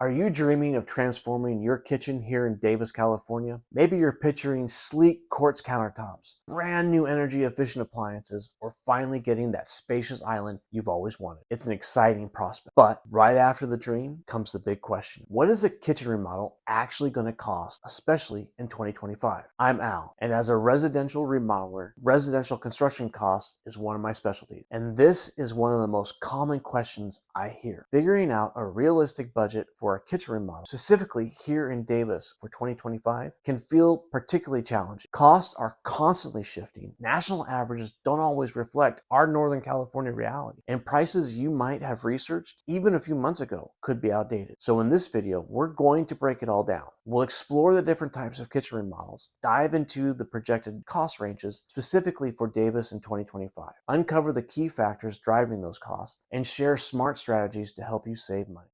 Are you dreaming of transforming your kitchen here in Davis, California? Maybe you're picturing sleek quartz countertops, brand new energy efficient appliances, or finally getting that spacious island you've always wanted. It's an exciting prospect. But right after the dream comes the big question. What is a kitchen remodel actually going to cost, especially in 2025? I'm Al, and as a residential remodeler, residential construction costs is one of my specialties. And this is one of the most common questions I hear. Figuring out a realistic budget for a kitchen remodel, specifically here in Davis for 2025, can feel particularly challenging. Costs are constantly shifting. National averages don't always reflect our Northern California reality, and prices you might have researched even a few months ago could be outdated. So in this video, we're going to break it all down. We'll explore the different types of kitchen remodels, dive into the projected cost ranges specifically for Davis in 2025, uncover the key factors driving those costs, and share smart strategies to help you save money.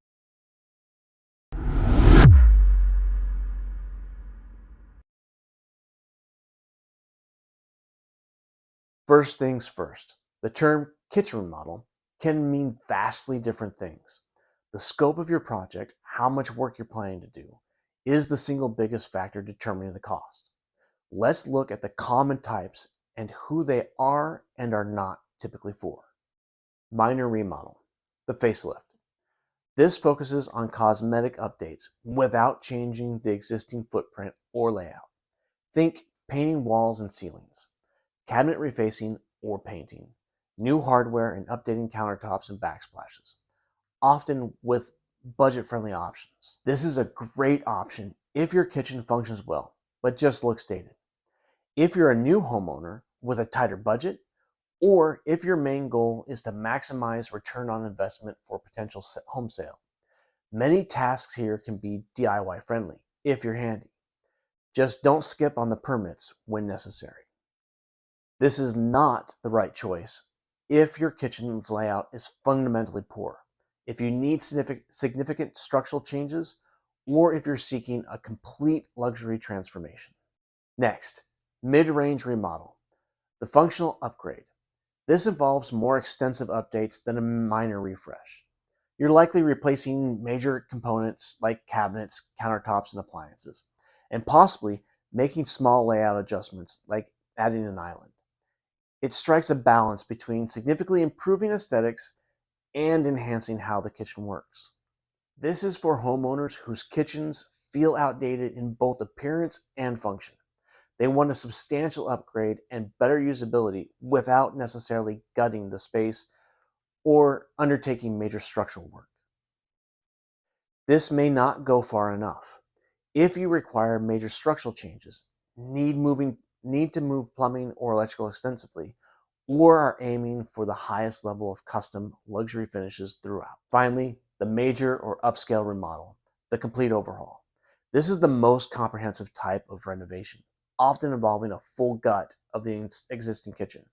First things first, the term kitchen remodel can mean vastly different things. The scope of your project, how much work you're planning to do, is the single biggest factor determining the cost. Let's look at the common types and who they are and are not typically for. Minor remodel, the facelift. This focuses on cosmetic updates without changing the existing footprint or layout. Think painting walls and ceilings, cabinet refacing or painting, new hardware and updating countertops and backsplashes, often with budget-friendly options. This is a great option if your kitchen functions well, but just looks dated. If you're a new homeowner with a tighter budget, or if your main goal is to maximize return on investment for a potential home sale. Many tasks here can be DIY friendly if you're handy. Just don't skip on the permits when necessary. This is not the right choice if your kitchen's layout is fundamentally poor, if you need significant structural changes, or if you're seeking a complete luxury transformation. Next, mid-range remodel, the functional upgrade. This involves more extensive updates than a minor refresh. You're likely replacing major components like cabinets, countertops, and appliances, and possibly making small layout adjustments like adding an island. It strikes a balance between significantly improving aesthetics and enhancing how the kitchen works. This is for homeowners whose kitchens feel outdated in both appearance and function. They want a substantial upgrade and better usability without necessarily gutting the space or undertaking major structural work. This may not go far enough. If you require major structural changes, need to move plumbing or electrical extensively, or are aiming for the highest level of custom luxury finishes throughout. Finally, the major or upscale remodel, the complete overhaul. This is the most comprehensive type of renovation, often involving a full gut of the existing kitchen.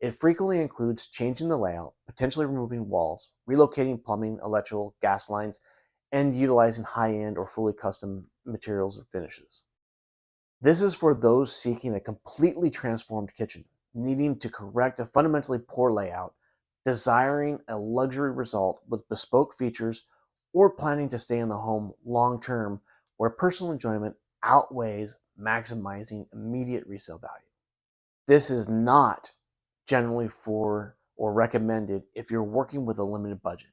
It frequently includes changing the layout, potentially removing walls, relocating plumbing, electrical, gas lines, and utilizing high-end or fully custom materials or finishes. This is for those seeking a completely transformed kitchen, needing to correct a fundamentally poor layout, desiring a luxury result with bespoke features, or planning to stay in the home long-term where personal enjoyment outweighs maximizing immediate resale value. This is not generally for or recommended if you're working with a limited budget.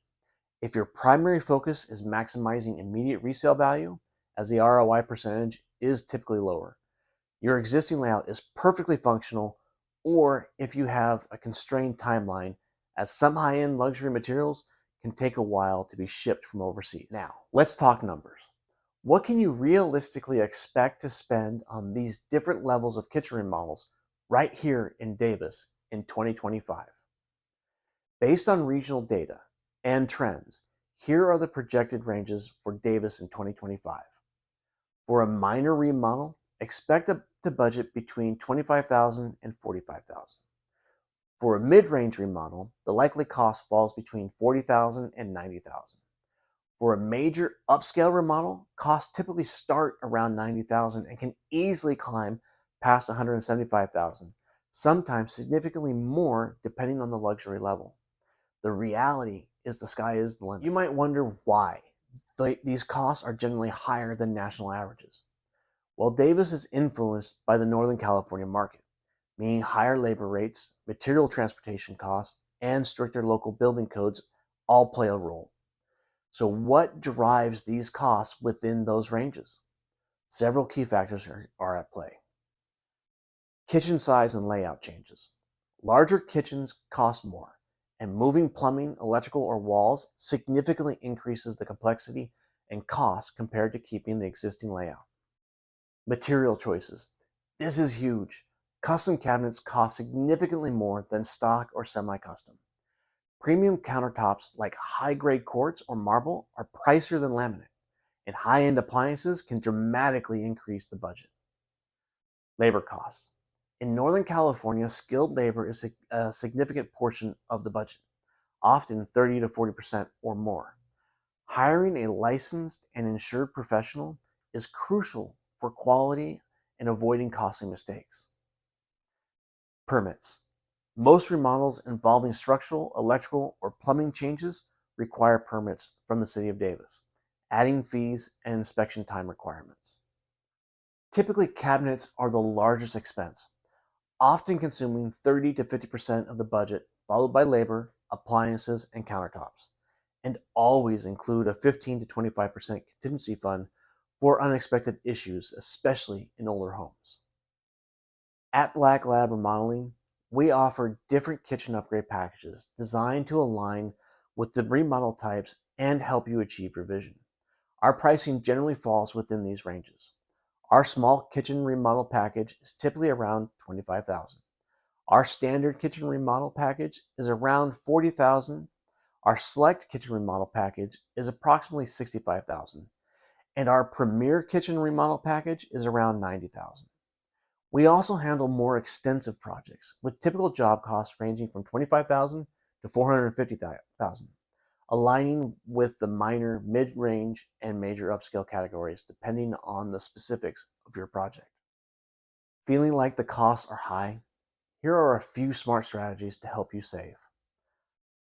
If your primary focus is maximizing immediate resale value, as the ROI percentage is typically lower, your existing layout is perfectly functional, or if you have a constrained timeline, as some high-end luxury materials can take a while to be shipped from overseas. Now, let's talk numbers. What can you realistically expect to spend on these different levels of kitchen remodels right here in Davis in 2025? Based on regional data and trends, here are the projected ranges for Davis in 2025. For a minor remodel, expect to budget between $25,000 and $45,000. For a mid-range remodel, the likely cost falls between $40,000 and $90,000. For a major upscale remodel, costs typically start around $90,000 and can easily climb past $175,000, sometimes significantly more depending on the luxury level. The reality is the sky is the limit. You might wonder why. These costs are generally higher than national averages. While Davis is influenced by the Northern California market, meaning higher labor rates, material transportation costs, and stricter local building codes all play a role. So, what drives these costs within those ranges? Several key factors are at play. Kitchen size and layout changes. Larger kitchens cost more, and moving plumbing, electrical, or walls significantly increases the complexity and cost compared to keeping the existing layout. Material choices. This is huge. Custom cabinets cost significantly more than stock or semi-custom. Premium countertops like high-grade quartz or marble are pricier than laminate, and high-end appliances can dramatically increase the budget. Labor costs. In Northern California, skilled labor is a significant portion of the budget, often 30 to 40% or more. Hiring a licensed and insured professional is crucial for quality and avoiding costly mistakes. Permits. Most remodels involving structural, electrical, or plumbing changes require permits from the City of Davis, adding fees and inspection time requirements. Typically, cabinets are the largest expense, often consuming 30 to 50% of the budget, followed by labor, appliances, and countertops, and always include a 15 to 25% contingency fund for unexpected issues, especially in older homes. At Black Lab Remodeling, we offer different kitchen upgrade packages designed to align with the remodel types and help you achieve your vision. Our pricing generally falls within these ranges. Our small kitchen remodel package is typically around $25,000. Our standard kitchen remodel package is around $40,000. Our select kitchen remodel package is approximately $65,000. And our premier kitchen remodel package is around $90,000. We also handle more extensive projects with typical job costs ranging from $25,000 to $450,000, aligning with the minor, mid-range, and major upscale categories depending on the specifics of your project. Feeling like the costs are high? Here are a few smart strategies to help you save.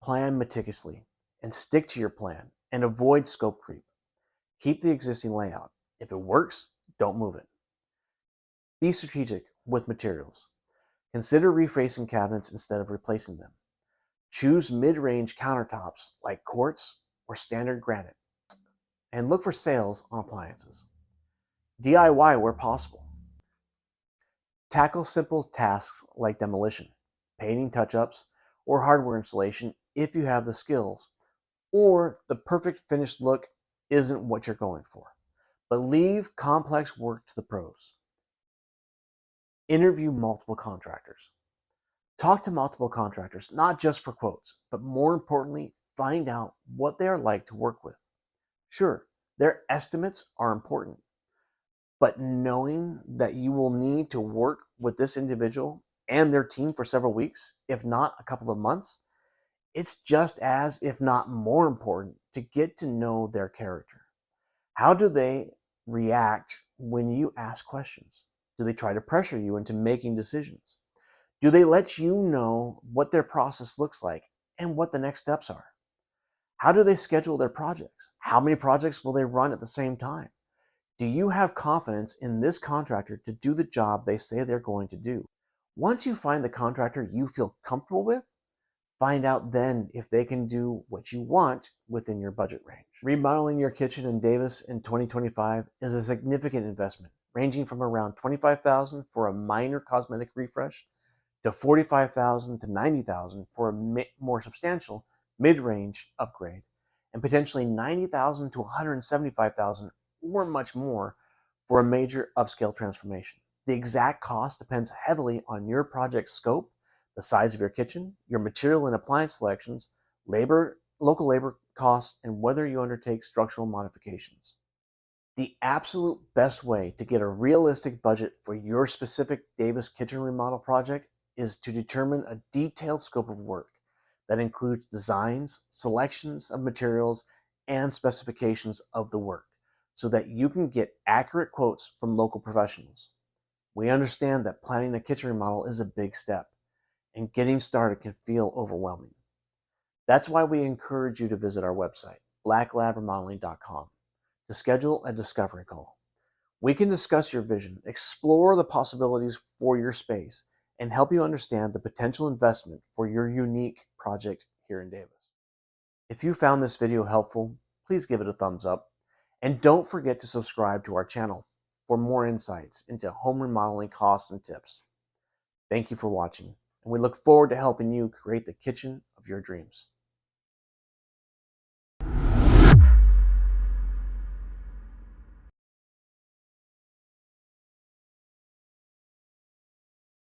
Plan meticulously and stick to your plan and avoid scope creep. Keep the existing layout. If it works, don't move it. Be strategic with materials. Consider refacing cabinets instead of replacing them. Choose mid-range countertops like quartz or standard granite, and look for sales on appliances. DIY where possible. Tackle simple tasks like demolition, painting touch-ups, or hardware installation if you have the skills, or the perfect finished look isn't what you're going for. But leave complex work to the pros. Interview multiple contractors. Talk to multiple contractors, not just for quotes, but more importantly, find out what they are like to work with. Sure, their estimates are important, but knowing that you will need to work with this individual and their team for several weeks, if not a couple of months, it's just as, if not more important, to get to know their character. How do they react when you ask questions? Do they try to pressure you into making decisions? Do they let you know what their process looks like and what the next steps are? How do they schedule their projects? How many projects will they run at the same time? Do you have confidence in this contractor to do the job they say they're going to do? Once you find the contractor you feel comfortable with, find out then if they can do what you want within your budget range. Remodeling your kitchen in Davis in 2025 is a significant investment, ranging from around $25,000 for a minor cosmetic refresh to $45,000 to $90,000 for a more substantial mid-range upgrade, and potentially $90,000 to $175,000 or much more for a major upscale transformation. The exact cost depends heavily on your project scope, the size of your kitchen, your material and appliance selections, local labor costs, and whether you undertake structural modifications. The absolute best way to get a realistic budget for your specific Davis kitchen remodel project is to determine a detailed scope of work that includes designs, selections of materials, and specifications of the work so that you can get accurate quotes from local professionals. We understand that planning a kitchen remodel is a big step, and getting started can feel overwhelming. That's why we encourage you to visit our website, blacklabremodeling.com, to schedule a discovery call. We can discuss your vision, explore the possibilities for your space, and help you understand the potential investment for your unique project here in Davis. If you found this video helpful, please give it a thumbs up. And don't forget to subscribe to our channel for more insights into home remodeling costs and tips. Thank you for watching, and we look forward to helping you create the kitchen of your dreams.